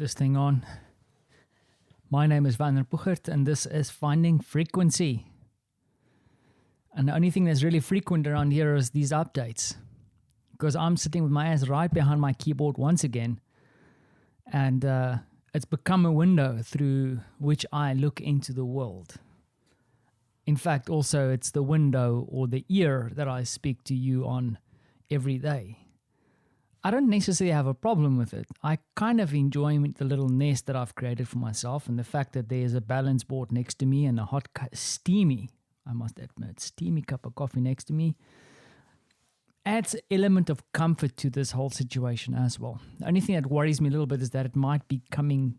this thing on. My name is Werner Puchert, and this is Finding Frequency. And the only thing that's really frequent around here is these updates, because I'm sitting with my ass right behind my keyboard once again, and it's become a window through which I look into the world. In fact, also it's the window or the ear that I speak to you on every day. I don't necessarily have a problem with it. I kind of enjoy the little nest that I've created for myself, and the fact that there's a balance board next to me and a hot, steamy, I must admit, steamy cup of coffee next to me adds an element of comfort to this whole situation as well. The only thing that worries me a little bit is that it might be becoming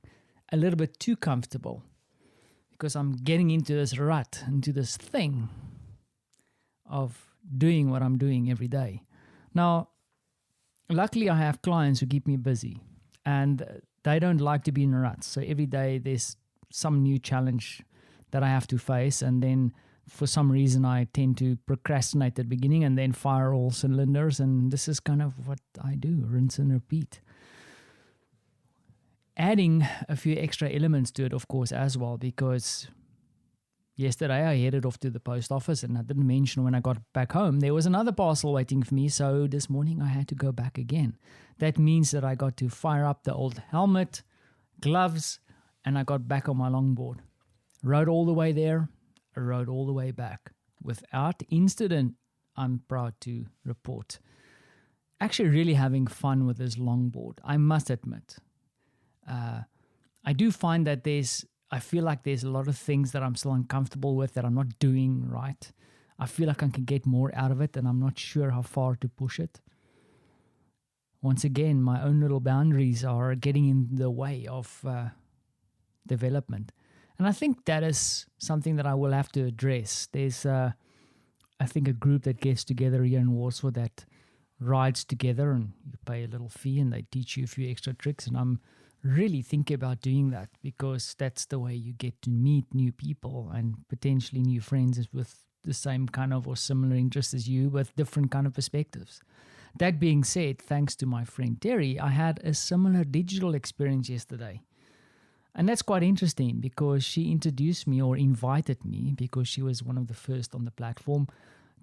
a little bit too comfortable, because I'm getting into this rut, into this thing of doing what I'm doing every day. Now, luckily, I have clients who keep me busy, and they don't like to be in a rut. So every day there's some new challenge that I have to face, and then for some reason I tend to procrastinate at the beginning and then fire all cylinders, and this is kind of what I do, rinse and repeat. Adding a few extra elements to it, of course, as well, because yesterday I headed off to the post office, and I didn't mention when I got back home there was another parcel waiting for me, so this morning I had to go back again. That means that I got to fire up the old helmet, gloves, and I got back on my longboard. Rode all the way there, I rode all the way back without incident, I'm proud to report. Actually really having fun with this longboard, I must admit. I do find that I feel like there's a lot of things that I'm still uncomfortable with, that I'm not doing right. I feel like I can get more out of it, and I'm not sure how far to push it. Once again, my own little boundaries are getting in the way of development. And I think that is something that I will have to address. There's, I think, a group that gets together here in Warsaw that rides together, and you pay a little fee and they teach you a few extra tricks. And I'm really thinking about doing that, because that's the way you get to meet new people and potentially new friends with the same kind of or similar interests as you, with different kind of perspectives. That being said, thanks to my friend Terry, I had a similar digital experience yesterday. And that's quite interesting, because she introduced me, or invited me, because she was one of the first on the platform,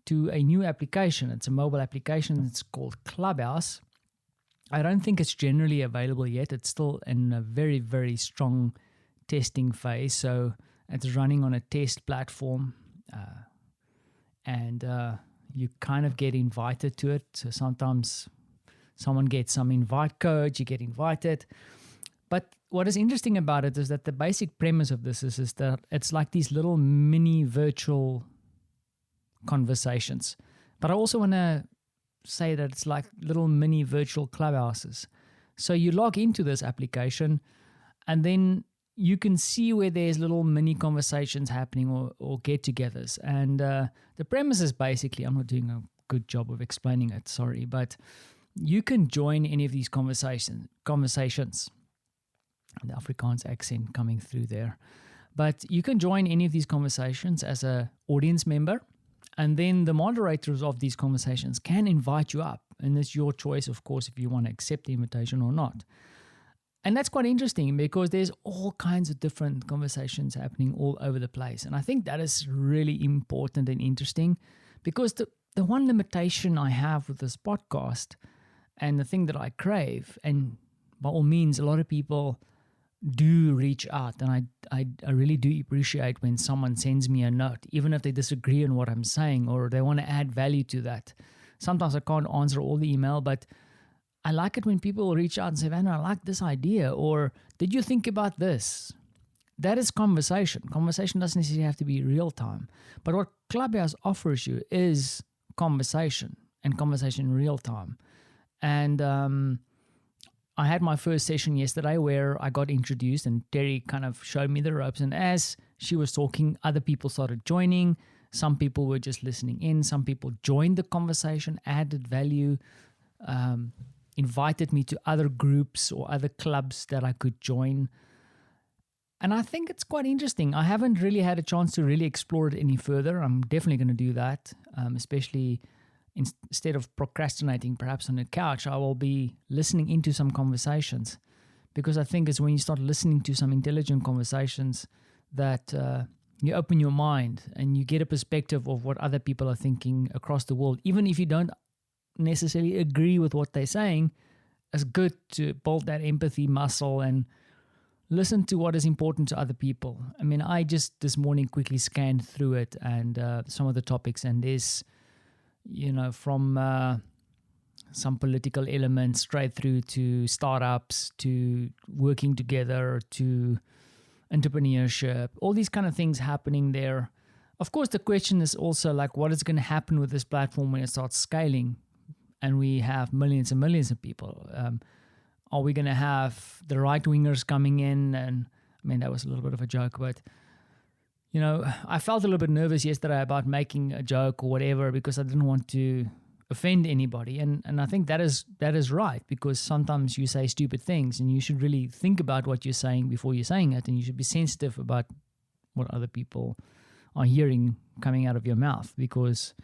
to a new application. It's a mobile application. It's called Clubhouse. I don't think it's generally available yet. It's still in a very, very strong testing phase. So it's running on a test platform, and you kind of get invited to it. So sometimes someone gets some invite code, you get invited. But what is interesting about it is that the basic premise of this is that it's like these little mini virtual conversations. But I also want to say that it's like little mini virtual clubhouses. So you log into this application, and then you can see where there's little mini conversations happening, or get-togethers. And the premise is basically, I'm not doing a good job of explaining it, sorry, but you can join any of these conversations. The Afrikaans accent coming through there. But you can join any of these conversations as an audience member, and then the moderators of these conversations can invite you up. And it's your choice, of course, if you want to accept the invitation or not. And that's quite interesting, because there's all kinds of different conversations happening all over the place. And I think that is really important and interesting, because the one limitation I have with this podcast, and the thing that I crave, and by all means, a lot of people do reach out, and I really do appreciate when someone sends me a note, even if they disagree on what I'm saying, or they want to add value to that. Sometimes I can't answer all the email, but I like it when people reach out and say, Vanna, I like this idea, or did you think about this? That is conversation. Conversation doesn't necessarily have to be real time. But what Clubhouse offers you is conversation, and conversation in real time. And I had my first session yesterday where I got introduced, and Terry kind of showed me the ropes. And as she was talking, other people started joining. Some people were just listening in. Some people joined the conversation, added value, invited me to other groups or other clubs that I could join. And I think it's quite interesting. I haven't really had a chance to really explore it any further. I'm definitely going to do that, especially instead of procrastinating perhaps on the couch. I will be listening into some conversations, because I think it's when you start listening to some intelligent conversations that you open your mind and you get a perspective of what other people are thinking across the world. Even if you don't necessarily agree with what they're saying, it's good to build that empathy muscle and listen to what is important to other people. I mean, I just this morning quickly scanned through it and some of the topics, and there's, from some political elements straight through to startups, to working together, to entrepreneurship, all these kind of things happening there. Of course, the question is also like, what is going to happen with this platform when it starts scaling and we have millions and millions of people? Are we going to have the right-wingers coming in? And I mean, that was a little bit of a joke, but, I felt a little bit nervous yesterday about making a joke or whatever because I didn't want to offend anybody. And I think that is right, because sometimes you say stupid things and you should really think about what you're saying before you're saying it, and you should be sensitive about what other people are hearing coming out of your mouth, because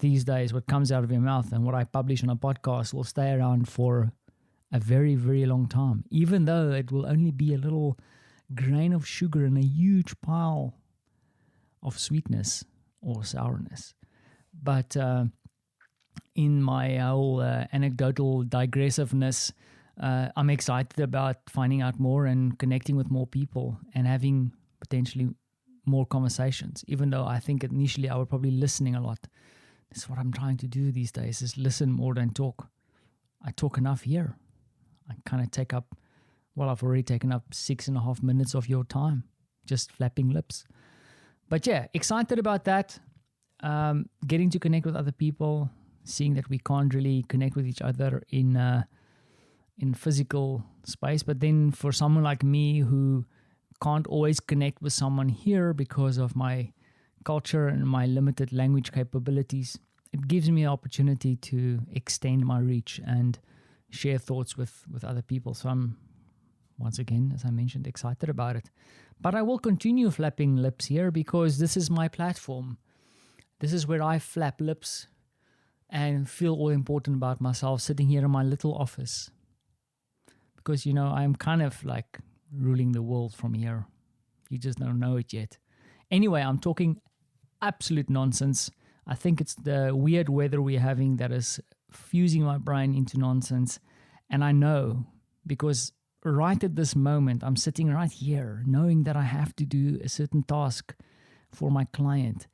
these days what comes out of your mouth and what I publish on a podcast will stay around for a very, very long time, even though it will only be a little grain of sugar in a huge pile of sweetness or sourness. But in my whole anecdotal digressiveness, I'm excited about finding out more and connecting with more people and having potentially more conversations, even though I think initially I was probably listening a lot. That's what I'm trying to do these days, is listen more than talk. I talk enough here. I kind of take up, I've already taken up 6.5 minutes of your time, just flapping lips. But yeah, excited about that. Getting to connect with other people, seeing that we can't really connect with each other in physical space. But then for someone like me who can't always connect with someone here because of my culture and my limited language capabilities, it gives me an opportunity to extend my reach and share thoughts with other people. So I'm, once again, as I mentioned, excited about it. But I will continue flapping lips here because this is my platform. This is where I flap lips and feel all important about myself, sitting here in my little office. Because, I'm kind of like ruling the world from here. You just don't know it yet. Anyway, I'm talking absolute nonsense. I think it's the weird weather we're having that is fusing my brain into nonsense. And I know, because right at this moment, I'm sitting right here knowing that I have to do a certain task for my client.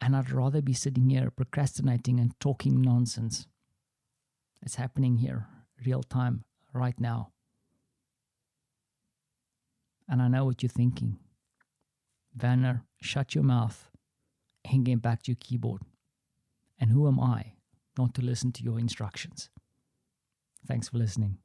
And I'd rather be sitting here procrastinating and talking nonsense. It's happening here, real time, right now. And I know what you're thinking. Werner, shut your mouth and get back to your keyboard. And who am I not to listen to your instructions? Thanks for listening.